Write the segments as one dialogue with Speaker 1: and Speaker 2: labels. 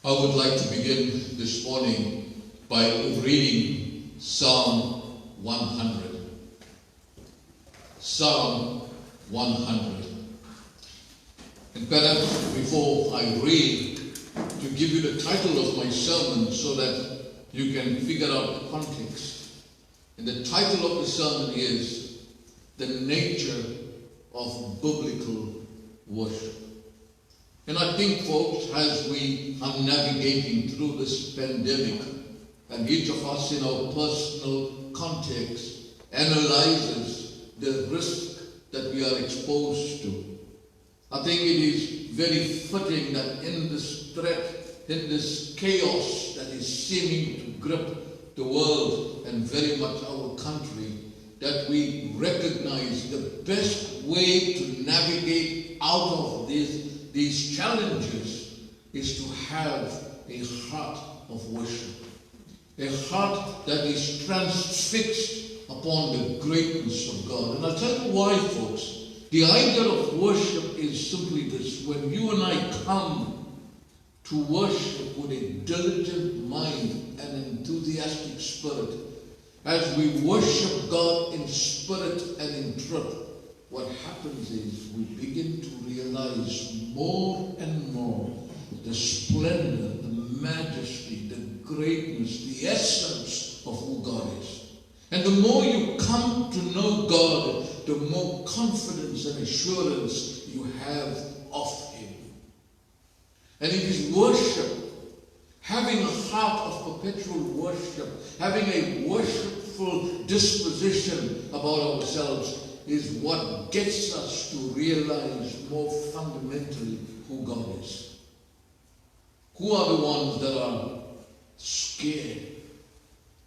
Speaker 1: I would like to begin this morning by reading Psalm 100. Psalm 100. And perhaps before I read, to give you the title of my sermon so that you can figure out the context. And the title of the sermon is The Nature of Biblical Worship. And I think, folks, as we are navigating through this pandemic, and each of us in our personal context analyzes the risk that we are exposed to, I think it is very fitting that in this threat, in this chaos that is seeming to grip the world and very much our country, that we recognize the best way to navigate out of these challenges is to have a heart of worship. A heart that is transfixed upon the greatness of God. And I'll tell you why, folks. The idea of worship is simply this. When you and I come to worship with a diligent mind and enthusiastic spirit, as we worship God in spirit and in truth, what happens is we begin to realize more and more the splendor, the majesty, the greatness, the essence of who God is. And the more you come to know God, the more confidence and assurance you have of Him. And it is worship, having a heart of perpetual worship, having a worshipful disposition about ourselves, is what gets us to realize more fundamentally who God is. Who are the ones that are scared,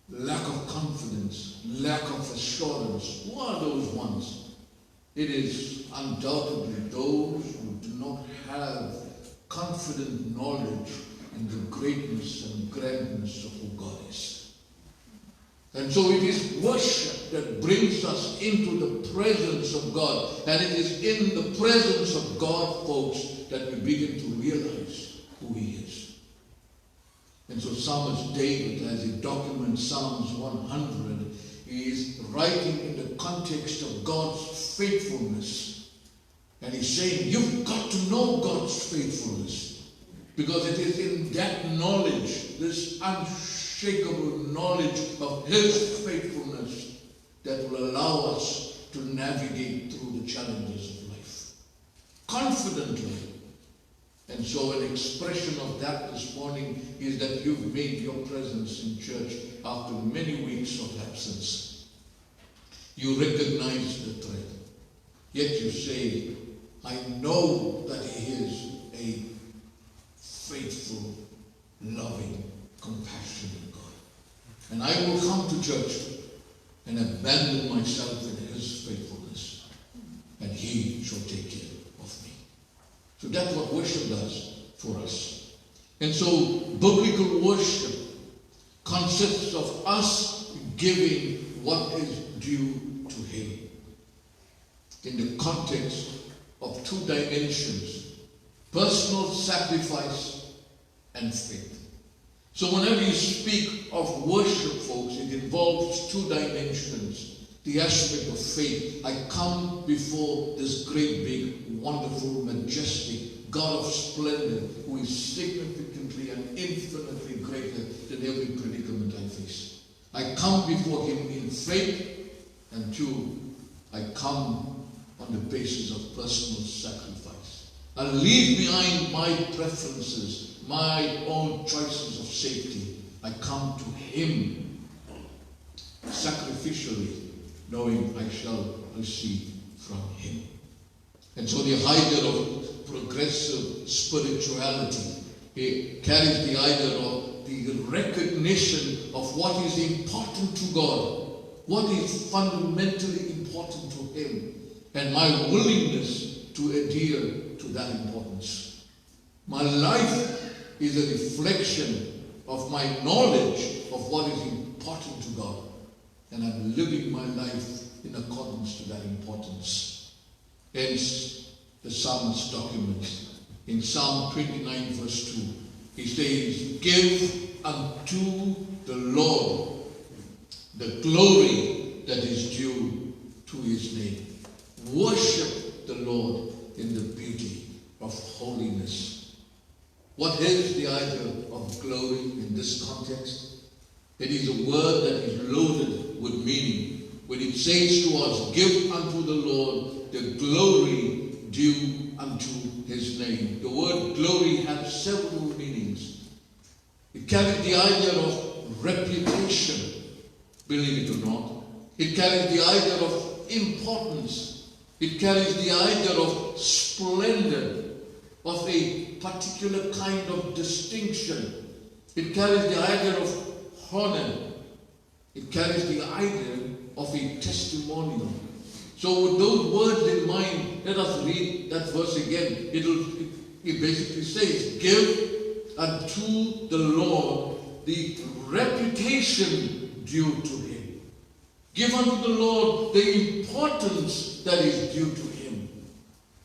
Speaker 1: lack of confidence, lack of assurance? Who are those ones? It is undoubtedly those who do not have confident knowledge in the greatness and grandness of who God is. And so it is worship that brings us into the presence of God. And it is in the presence of God, folks, that we begin to realize who He is. And so Psalmist David, as he documents Psalms 100, he is writing in the context of God's faithfulness. And he's saying, you've got to know God's faithfulness. Because it is in that knowledge, this unshakable knowledge of His faithfulness, that will allow us to navigate through the challenges of life confidently. And so an expression of that this morning is that you've made your presence in church after many weeks of absence. You recognize the threat. Yet you say, I know that He is a faithful, loving, compassionate God. And I will come to church and abandon myself in His faithfulness, and He shall take care of me. So that's what worship does for us. And so biblical worship consists of us giving what is due to Him in the context of two dimensions: personal sacrifice and faith. So whenever you speak of worship, folks, it involves two dimensions. The aspect of faith. I come before this great, big, wonderful, majestic God of splendor, who is significantly and infinitely greater than every predicament I face. I come before Him in faith, and two, I come on the basis of personal sacrifice. I leave behind my preferences, my own choices of safety. I come to Him sacrificially, knowing I shall receive from Him. And so the idea of progressive spirituality, it carries the idea of the recognition of what is important to God, what is fundamentally important to Him, and my willingness to adhere to that importance. My life is a reflection of my knowledge of what is important to God, and I'm living my life in accordance to that importance. Hence, the psalmist documents in Psalm 29 verse 2, He says, give unto the Lord the glory that is due to his name. Worship the Lord in the beauty of holiness. What is the idea of glory in this context? It is a word that is loaded with meaning. When it says to us, give unto the Lord the glory due unto his name. The word glory has several meanings. It carries the idea of reputation, believe it or not. It carries the idea of importance. It carries the idea of splendor, of a particular kind of distinction. It carries the idea of honor. It carries the idea of a testimonial. So with those words in mind, let us read that verse again. It basically says, give unto the Lord the reputation due to him. Give unto the Lord the importance that is due to him.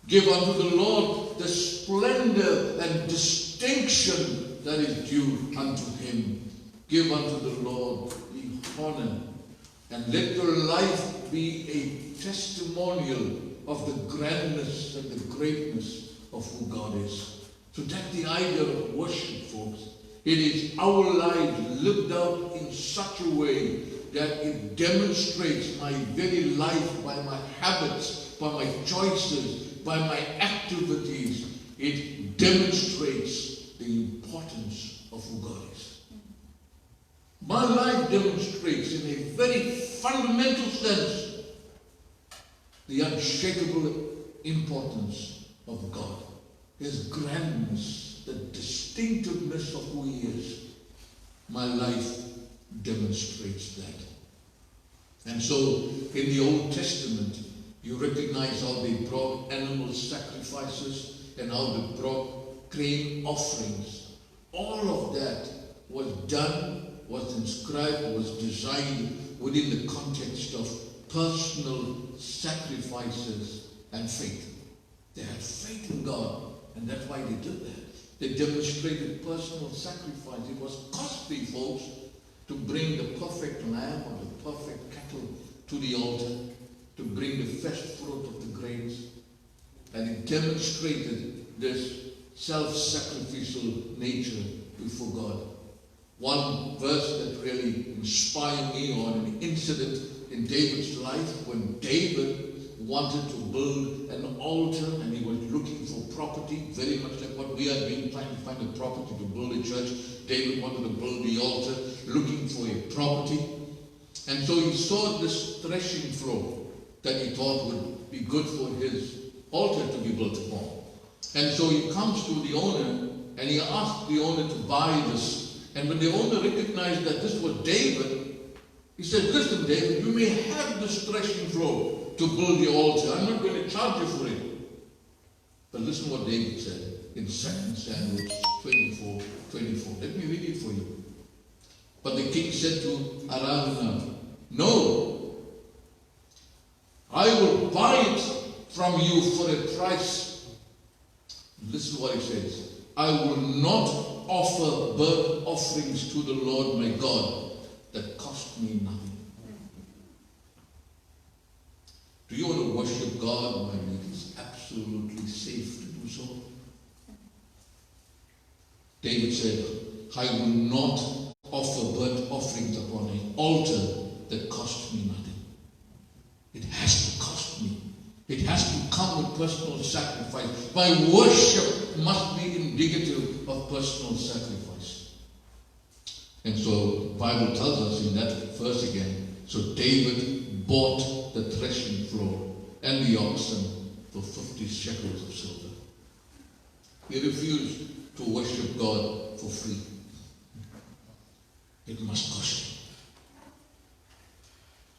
Speaker 1: Give unto the Lord the splendor and distinction that is due unto him. Give unto the Lord the honor. And let your life be a testimonial of the grandness and the greatness of who God is. So that's the idea of worship, folks. It is our lives lived out in such a way that it demonstrates my very life by my habits, by my choices, by my activities. It demonstrates the importance of who God is. My life demonstrates in a very fundamental sense the unshakable importance of God, his grandness, the distinctiveness of who he is. My life demonstrates that. And so in the Old Testament, you recognize how they brought animal sacrifices and how they brought grain offerings. All of that was done, was inscribed, was designed within the context of personal sacrifices and faith. They had faith in God, and that's why they did that. They demonstrated personal sacrifice. It was costly, folks, to bring the perfect lamb or the perfect cattle to the altar, to bring the first fruit of the grains. And it demonstrated this self-sacrificial nature before God. One verse that really inspired me on an incident in David's life when David wanted to build an altar and he was looking for property, very much like what we are doing, trying to find a property to build a church. David wanted to build the altar, looking for a property. And so he saw this threshing floor that he thought would be good for his altar to be built upon. And so he comes to the owner and he asked the owner to buy this. And when the owner recognized that this was David, he said, listen, David, you may have this threshing floor to build the altar. I'm not going to charge you for it. But listen what David said in 2 Samuel 24:24. Let me read it for you. But the king said to Araunah, no, I will buy it from you for a price. Listen to what he says. I will not offer burnt offerings to the Lord my God that cost me nothing. Do you want to worship God when it is absolutely safe to do so? David said, I will not offer burnt offerings upon an altar that cost me nothing. It has to cost me. It has to come with personal sacrifice. My worship must be indicative of personal sacrifice. And so the Bible tells us in that verse again, so David bought the threshing floor and the oxen for 50 shekels of silver. He refused to worship God for free. It must cost him.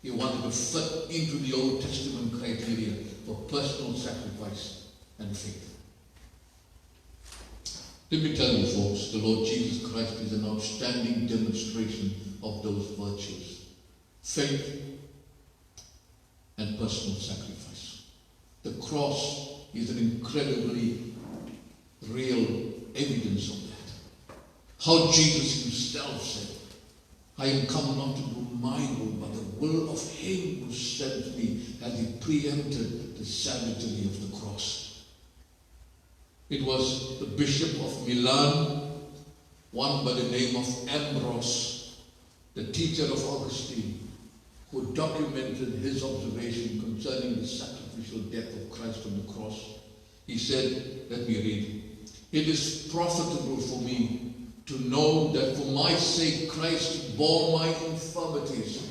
Speaker 1: He wanted to fit into the Old Testament criteria for personal sacrifice and faith. Let me tell you, folks, the Lord Jesus Christ is an outstanding demonstration of those virtues. Faith and personal sacrifice. The cross is an incredibly real evidence of that. How Jesus himself said, I am come not to do my will, but the will of him who sent me, as he preempted the savagery of the cross. It was the Bishop of Milan, one by the name of Ambrose, the teacher of Augustine, who documented his observation concerning the sacrificial death of Christ on the cross. He said, let me read, it is profitable for me to know that for my sake Christ bore my infirmities,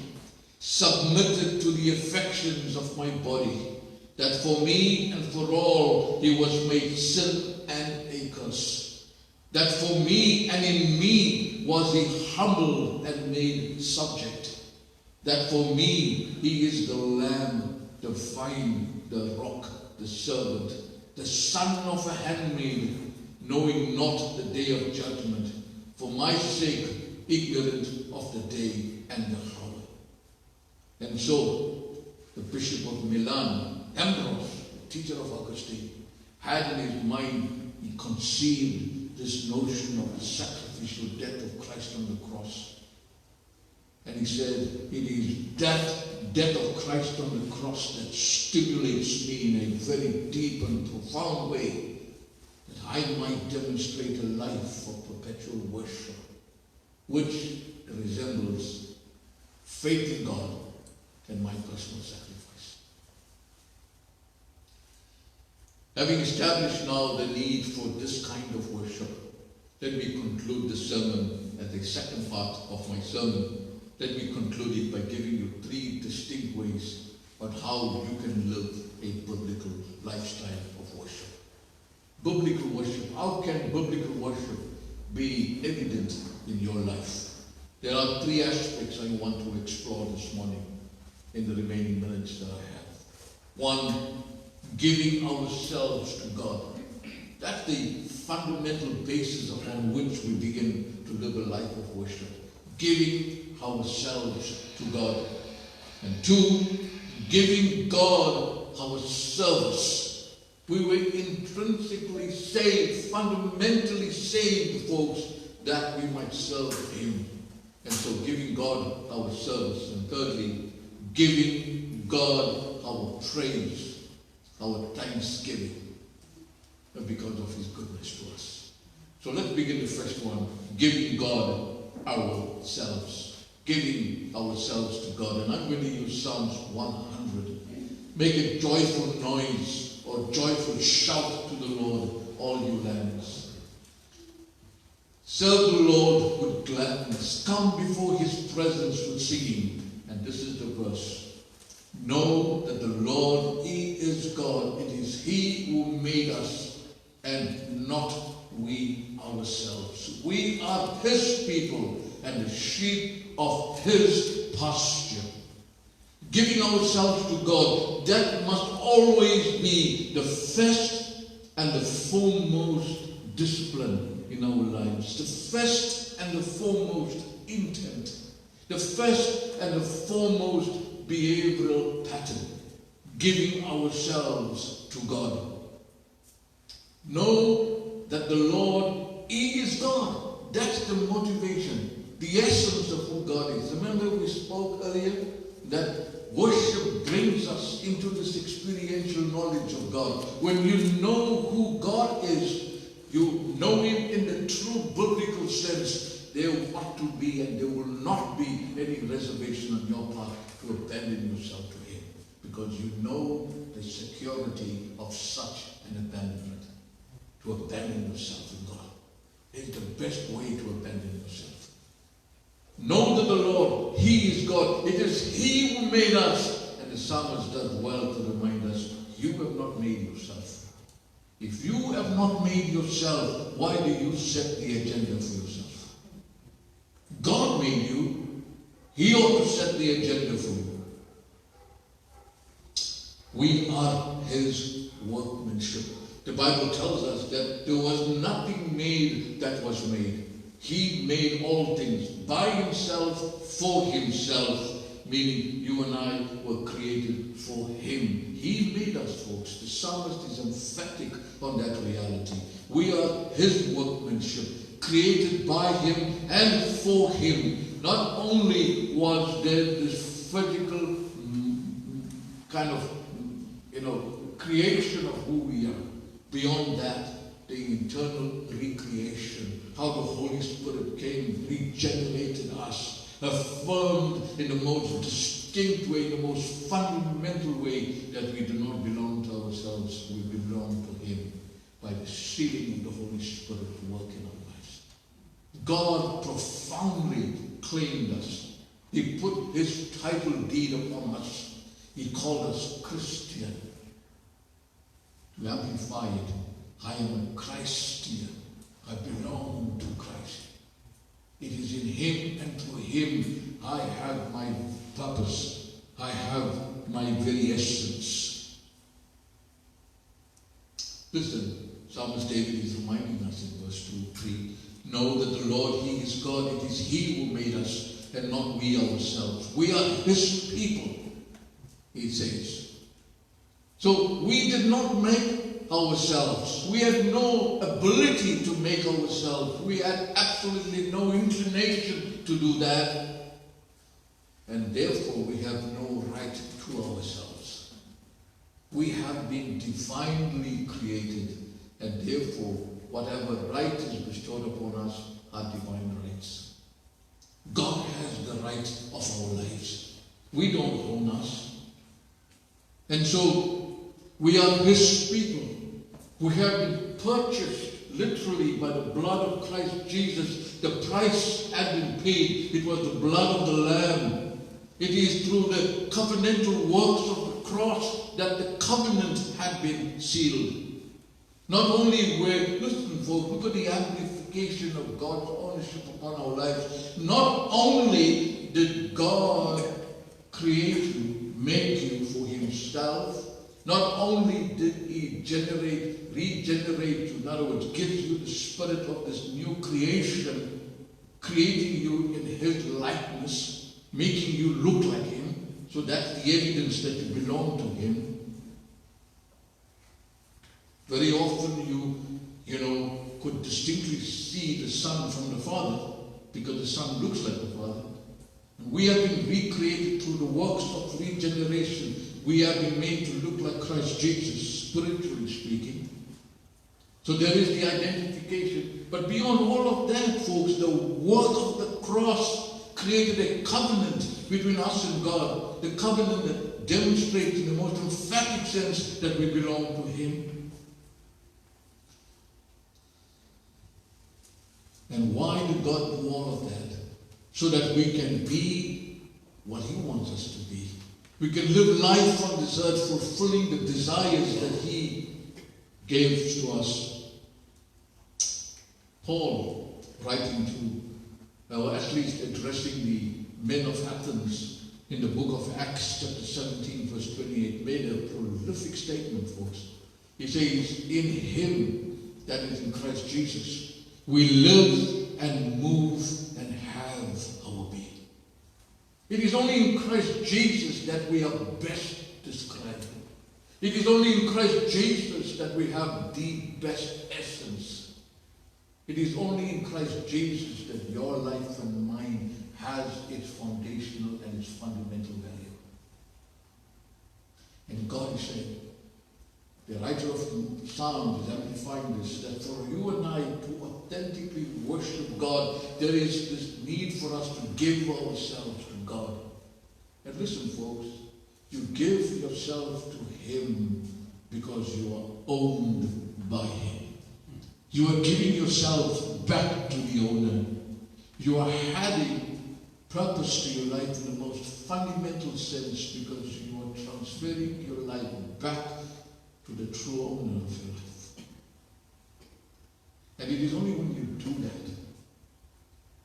Speaker 1: submitted to the affections of my body, that for me and for all he was made sin and a curse, that for me and in me was he humbled and made subject, that for me he is the Lamb, the vine, the rock, the servant, the son of a handmaid, knowing not the day of judgment, for my sake ignorant of the day and the hour. And so the Bishop of Milan, Ambrose, teacher of Augustine, had in his mind, he conceived this notion of the sacrificial death of Christ on the cross. And he said, it is that death of Christ on the cross that stimulates me in a very deep and profound way, that I might demonstrate a life of perpetual worship, which resembles faith in God and my personal sacrifice. Having established now the need for this kind of worship, let me conclude the sermon as the second part of my sermon. Let me conclude it by giving you 3 distinct ways on how you can live a biblical lifestyle of worship. Biblical worship. How can biblical worship be evident in your life? There are 3 aspects I want to explore this morning in the remaining minutes that I have. 1, giving ourselves to God. That's the fundamental basis upon which we begin to live a life of worship. Giving ourselves to God. And 2, giving God our service. We were intrinsically saved, fundamentally saved, folks, that we might serve him. And so giving God our service. And thirdly, giving God our praise, our thanksgiving, because of his goodness to us. So let's begin the first one, giving God ourselves. Giving ourselves to God. And I'm going to use Psalms 100. Make a joyful noise or joyful shout to the Lord, all you lands. Serve the Lord with gladness. Come before his presence with singing. And this is the verse. Know that the Lord, he is God. It is he who made us and not we ourselves. We are his people and the sheep of his pasture. Giving ourselves to God, that must always be the first and the foremost discipline in our lives. The first and the foremost intent. The first and the foremost behavioral pattern. Giving ourselves to God. Know that the Lord, he is God. That's the motivation. The essence of who God is. Remember we spoke earlier that worship brings us into this experiential knowledge of God. When you know who God is, you know him in the true biblical sense, there ought to be and there will not be any reservation on your part to abandon yourself to him. Because you know the security of such an abandonment. To abandon yourself in God is the best way to abandon yourself. Know that the Lord, he is God. It is he who made us. And the psalmist does well to remind us, you have not made yourself. If you have not made yourself, why do you set the agenda for yourself? God made you. He ought to set the agenda for you. We are his workmanship. The Bible tells us that there was nothing made that was made. He made all things by himself, for himself, meaning you and I were created for him. He made us, folks. The psalmist is emphatic on that reality. We are his workmanship, created by Him and for Him. Not only was there this physical kind of, creation of who we are. Beyond that, the eternal recreation, how the Holy Spirit came, regenerated us, affirmed in the most distinct way, in the most fundamental way, that we do not belong to ourselves, we belong to Him by the sealing of the Holy Spirit to work in our lives. God profoundly claimed us. He put His title deed upon us. He called us Christian. To amplify it, I am a Christian. I belong to Christ. It is in Him and through Him I have my purpose. I have my very essence. Listen, Psalmist David is reminding us in verse 2-3. Know that the Lord, He is God. It is He who made us and not we ourselves. We are His people, He says. So we did not make ourselves. We had no ability to make ourselves. We had absolutely no inclination to do that. And therefore we have no right to ourselves. We have been divinely created, and therefore whatever right is bestowed upon us are divine rights. God has the right of our lives. We don't own us. And so we are His people. We have been purchased literally by the blood of Christ Jesus. The price had been paid. It was the blood of the Lamb. It is through the covenantal works of the cross that the covenant had been sealed. Not only listen folks, look at the amplification of God's ownership upon our lives. Not only did God create you, make you for Himself, not only did He regenerate you, in other words, give you the spirit of this new creation, creating you in His likeness, making you look like Him, so that's the evidence that you belong to Him. Very often you could distinctly see the Son from the Father, because the Son looks like the Father. We have been recreated through the works of regeneration. We have been made to look like Christ Jesus, spiritually speaking. So there is the identification. But beyond all of that, folks, the work of the cross created a covenant between us and God. The covenant that demonstrates in the most emphatic sense that we belong to Him. And why did God do all of that? So that we can be what He wants us to be. We can live life on this earth fulfilling the desires that He gave to us. Paul, writing to, or at least addressing the men of Athens in the book of Acts chapter 17 verse 28, made a prolific statement, folks. He says, in Him, that is in Christ Jesus, we live and move and have our being. It is only in Christ Jesus that we are best described. It is only in Christ Jesus that we have the best essence. It is only in Christ Jesus that your life and mine has its foundational and its fundamental value. And God is saying, the writer of Psalms is amplifying this, that for you and I to authentically worship God, there is this need for us to give ourselves to God. And listen, folks, you give yourself to Him because you are owned by Him. You are giving yourself back to the owner. You are adding purpose to your life in the most fundamental sense because you are transferring your life back to the true owner of your life. And it is only when you do that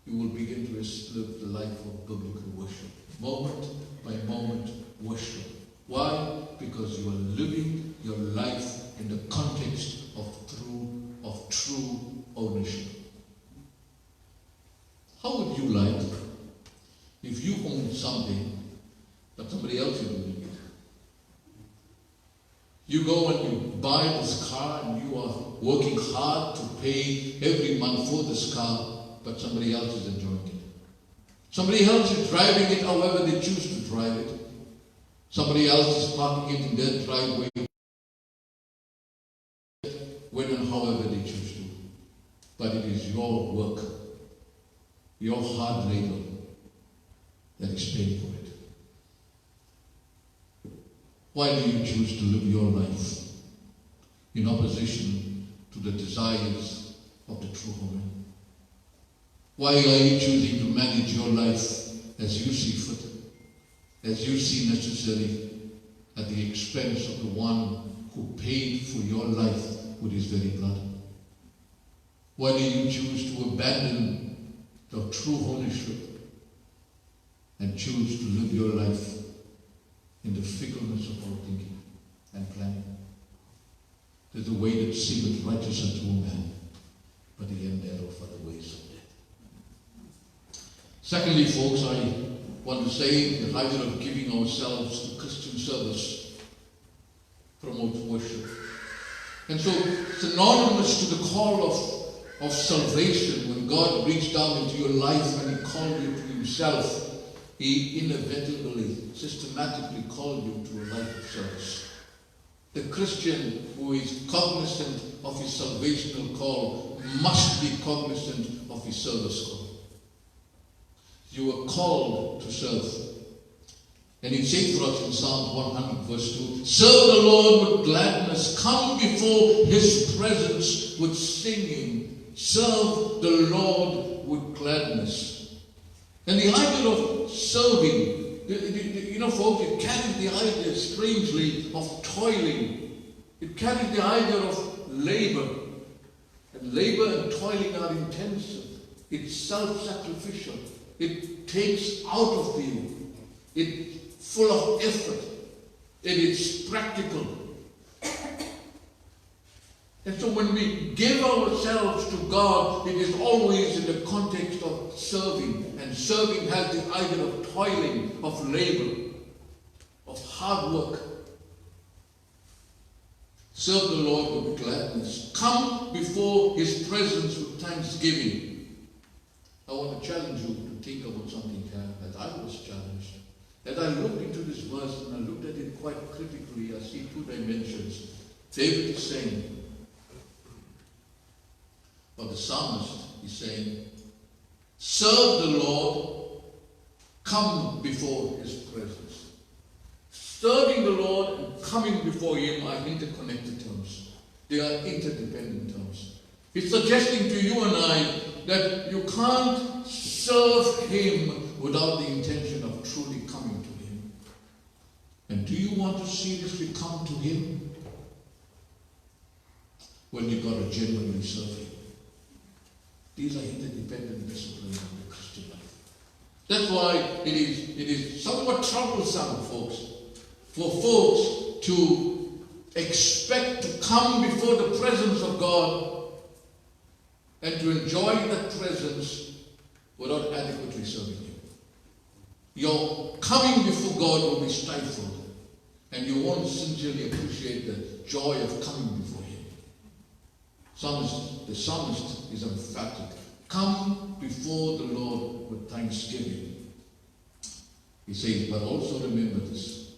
Speaker 1: you will begin to live the life of biblical worship. Moment by moment worship. Why? Because you are living your life in the context of true ownership. How would you like if you owned something but somebody else is owning it? You go and you buy this car and you are working hard to pay every month for this car, but somebody else is enjoying it. Somebody else is driving it however they choose to drive it. Somebody else is parking it in their driveway when and however they choose to. But it is your work, your hard labor that is paying for it. Why do you choose to live your life in opposition to the desires of the true woman? Why are you choosing to manage your life as you see fit, as you see necessary, at the expense of the one who paid for your life with his very blood? Why do you choose to abandon the true ownership and choose to live your life in the fickleness of our thinking and planning? There's a way that seemeth righteous unto a man, but the end thereof are the ways of death. Secondly, folks, I want to say the idea of giving ourselves to Christian service promotes worship. And so, synonymous to the call of salvation, when God reached down into your life and He called you to Himself, He inevitably, systematically called you to a life of service. The Christian who is cognizant of his salvational call must be cognizant of his service call. You are called to serve. And it says for us in Psalm 100 verse 2, serve the Lord with gladness, come before His presence with singing, serve the Lord with gladness. And the idea of serving, you know, folks, it carries the idea, strangely, of toiling. It carries the idea of labor. And labor and toiling are intensive. It's self-sacrificial. It takes out of you. It's full of effort. It is practical. And so when we give ourselves to God, it is always in the context of serving. And serving has the idea of toiling, of labor, of hard work. Serve the Lord with gladness. Come before His presence with thanksgiving. I want to challenge you to think about something here that I was challenged. As I looked into this verse and I looked at it quite critically, I see two dimensions. David is saying, or the psalmist is saying, serve the Lord, come before His presence. Serving the Lord and coming before Him are interconnected terms. They are interdependent terms. It's suggesting to you and I that you can't serve Him without the intention of truly coming to Him. And do you want to seriously come to Him? Well, you've got to genuinely serve Him. These are interdependent disciplines of the Christian life. That's why it is somewhat troublesome, folks, for folks to expect to come before the presence of God and to enjoy that presence without adequately serving Him. Your coming before God will be stifled, and you won't sincerely appreciate the joy of coming before Him. The psalmist is emphatic. Come before the Lord with thanksgiving. He says, but also remember this.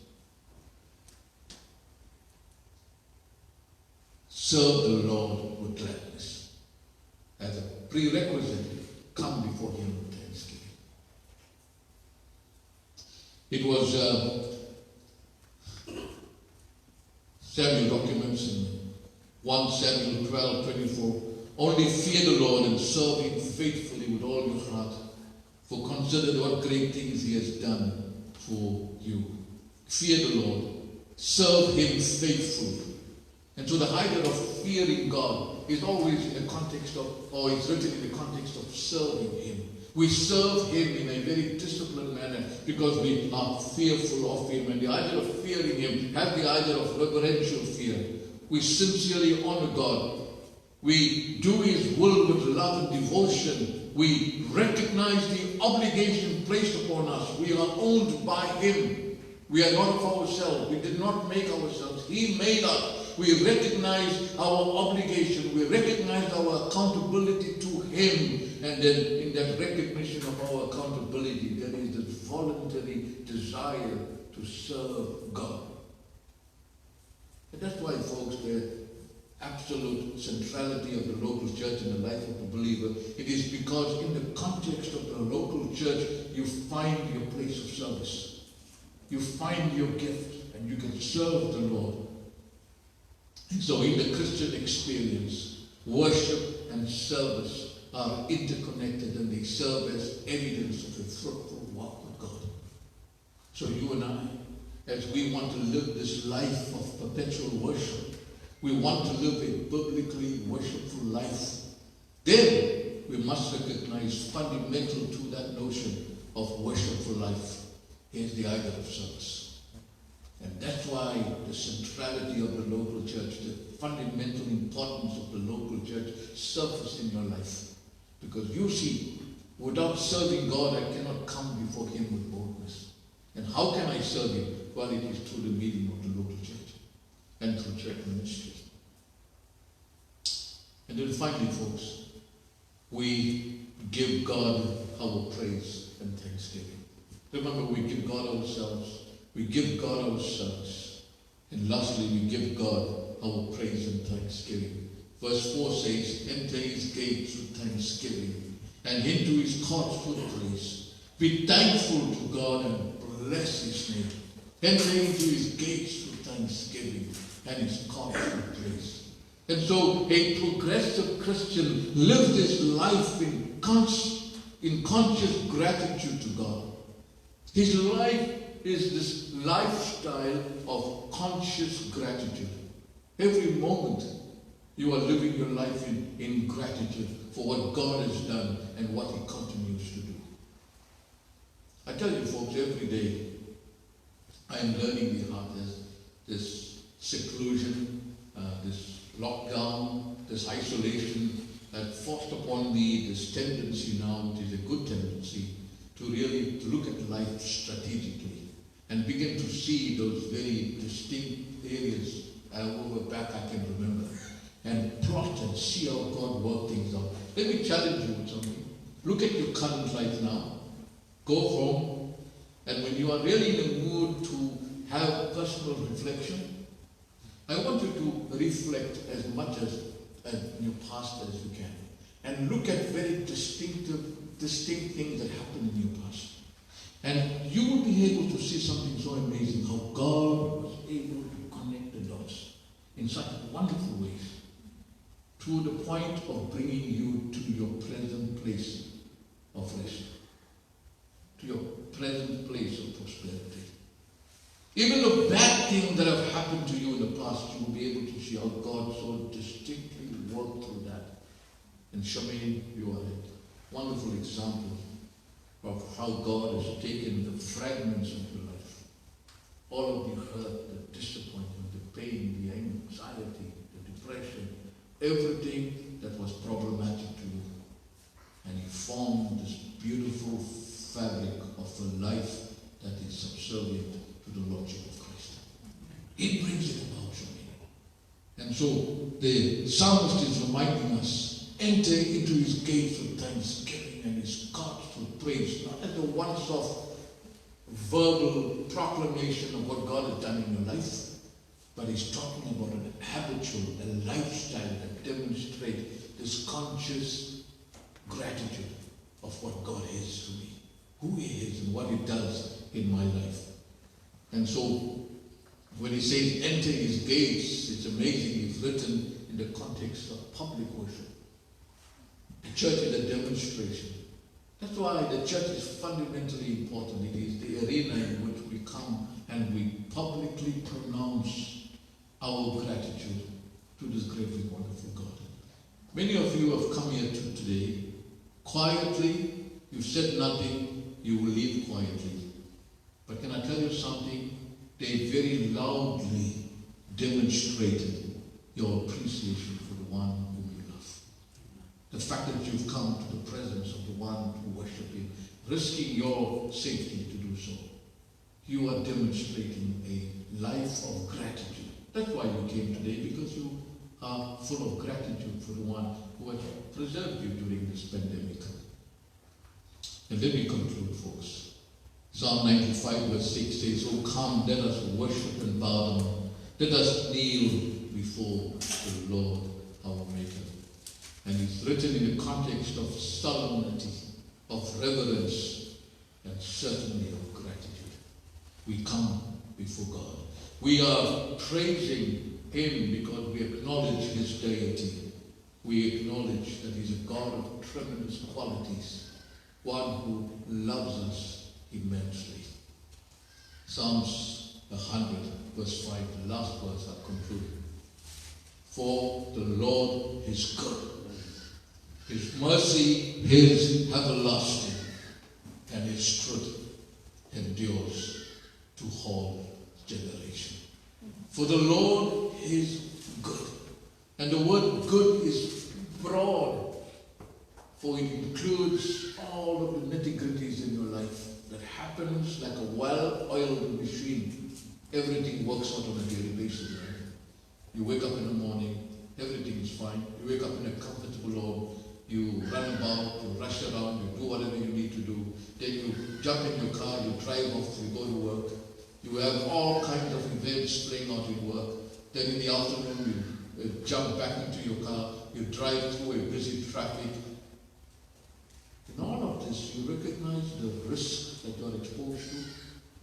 Speaker 1: Serve the Lord with gladness. As a prerequisite, come before Him with thanksgiving. It was Samuel documents in 1 Samuel 12:24. Only fear the Lord and serve Him faithfully with all your heart, for consider what great things He has done for you. Fear the Lord. Serve Him faithfully. And so the idea of fearing God is always in the context of, or is written in the context of serving Him. We serve Him in a very disciplined manner because we are fearful of Him. And the idea of fearing Him has the idea of reverential fear. We sincerely honor God. We do His will with love and devotion. We recognize the obligation placed upon us. We are owned by Him. We are not of ourselves. We did not make ourselves. He made us. We recognize our obligation. We recognize our accountability to Him. And then in that recognition of our accountability, there is this voluntary desire to serve God. And that's why, folks, the absolute centrality of the local church in the life of the believer, it is because in the context of the local church, you find your place of service. You find your gift, and you can serve the Lord. And so in the Christian experience, worship and service are interconnected, and they serve as evidence of a fruitful walk with God. So you and I, as we want to live this life of perpetual worship, we want to live a biblically worshipful life, then we must recognize fundamental to that notion of worshipful life is the idea of service. And that's why the centrality of the local church, the fundamental importance of the local church surfaces in your life. Because you see, without serving God, I cannot come before Him with boldness. And how can I serve Him? Well, it is through the meeting of the local church and through church ministry. And then finally, folks, we give God our praise and thanksgiving. Remember, we give God ourselves, we give God our service, and lastly, we give God our praise and thanksgiving. Verse 4 says, enter His gates with thanksgiving, and into His courts with praise. Be thankful to God and bless His name. Enter into His gates with thanksgiving, and His courts with praise. And so a progressive Christian lives his life in conscious gratitude to God. His life is this lifestyle of conscious gratitude. Every moment you are living your life in gratitude for what God has done and what He continues to do. I tell you, folks, every day I am learning the art. This seclusion, this lockdown, this isolation that forced upon me this tendency now, which is a good tendency, to really look at life strategically and begin to see those very distinct areas over back I can remember, and plot and see how God worked things out. Let me challenge you with something. Look at your current life now. Go home, and when you are really in a mood to have personal reflection, I want you to reflect as much as in your past as you can, and look at very distinct things that happened in your past. And you will be able to see something so amazing, how God was able to connect the dots in such wonderful ways to the point of bringing you to your present place of rest, to your present place of prosperity. Even the bad things that have happened to you in the past, you will be able to see how God so distinctly worked through that. And Shemaine, you are a wonderful example of how God has taken the fragments of your life, all of the hurt, the disappointment, the pain, the anxiety, the depression, everything that was problematic to you. And He formed this beautiful fabric of a life that is subservient to the Lordship of Christ. He brings it about, Shemaine. And so the psalmist is reminding us, enter into His gates with thanksgiving and His courts with praise, not as a once-off verbal proclamation of what God has done in your life, but He's talking about an habitual, a lifestyle that demonstrates this conscious gratitude of what God is to me, who He is and what He does in my life. And so when He says enter His gates, it's amazing. It's written in the context of public worship. The church is a demonstration. That's why the church is fundamentally important. It is the arena in which we come and we publicly pronounce our gratitude to this greatly wonderful God. Many of you have come here today quietly. You've said nothing. You will leave quietly. But can I tell you something? They very loudly demonstrated your appreciation for the one whom you love. The fact that you've come to the presence of the one who worship Him, risking your safety to do so. You are demonstrating a life of gratitude That's why you came today, because you are full of gratitude for the one who has preserved you during this pandemic. And let me conclude, folks. Psalm 95 verse 6 says, "Oh come, let us worship and bow down. Let us kneel before the Lord our Maker." And it's written in the context of solemnity, of reverence, and certainly of gratitude. We come before God. We are praising Him because we acknowledge His deity. We acknowledge that He's a God of tremendous qualities, one who loves us immensely. Psalms 100 verse 5, the last verse I'll conclude. "For the Lord is good. His mercy is everlasting, and His truth endures to all generation." For the Lord is good. And the word good is broad, for it includes all of the nitty-gritties in your life that happens like a well-oiled machine. Everything works out on a daily basis, right? You wake up in the morning, everything is fine. You wake up in a comfortable home, you run about, you rush around, you do whatever you need to do. Then you jump in your car, you drive off, you go to work. You have all kinds of events playing out in work. Then in the afternoon, you jump back into your car, you drive through a busy traffic. In all of this, you recognize the risk that you're exposed to.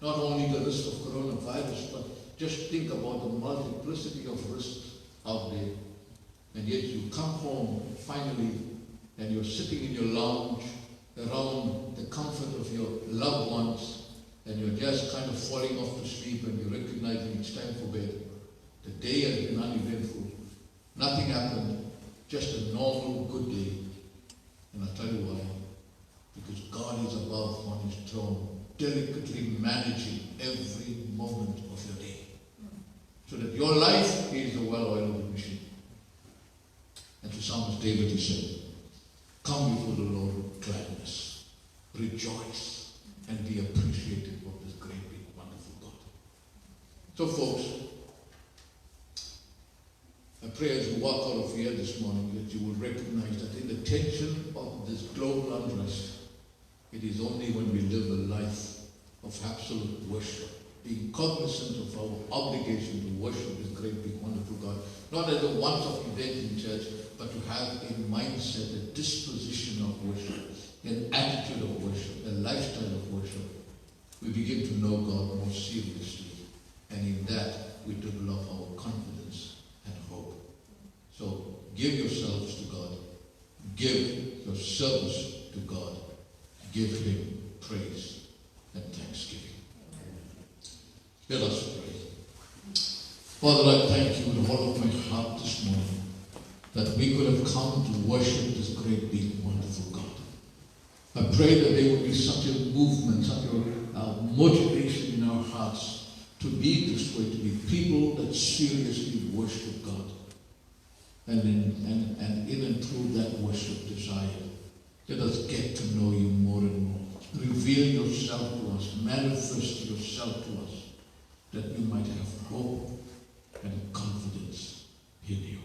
Speaker 1: Not only the risk of coronavirus, but just think about the multiplicity of risks out there. And yet you come home finally, and you're sitting in your lounge around the comfort of your loved ones, and you're just kind of falling off to sleep, and you're recognizing it's time for bed. The day has been uneventful. Nothing happened. Just a normal good day. And I'll tell you why. Because God is above on His throne, delicately managing every moment of your day. So that your life is a well-oiled machine. And to Psalmist David he said, "Come before the Lord with gladness. Rejoice and be appreciative of this great, big, wonderful God." So folks, I pray as you walk out of here this morning that you will recognize that in the tension of this global unrest, it is only when we live a life of absolute worship, being cognizant of our obligation to worship this great, big, wonderful God, not as a once-off event in church, but to have a mindset, a disposition of worship, an attitude of worship, a lifestyle of worship. We begin to know God more seriously, and in that we develop our confidence and hope. So give yourselves to God. Give your service to God. Give Him praise and thanksgiving. Let us pray. Father, I thank you with all of my heart this morning that we could have come to worship this great, big, wonderful God. I pray that there would be such a movement, such a motivation in our hearts to be this way, to be people that seriously worship God. And in and through that worship desire, let us get to know you more and more. Reveal yourself to us, manifest yourself to us, that we might have hope and confidence in you.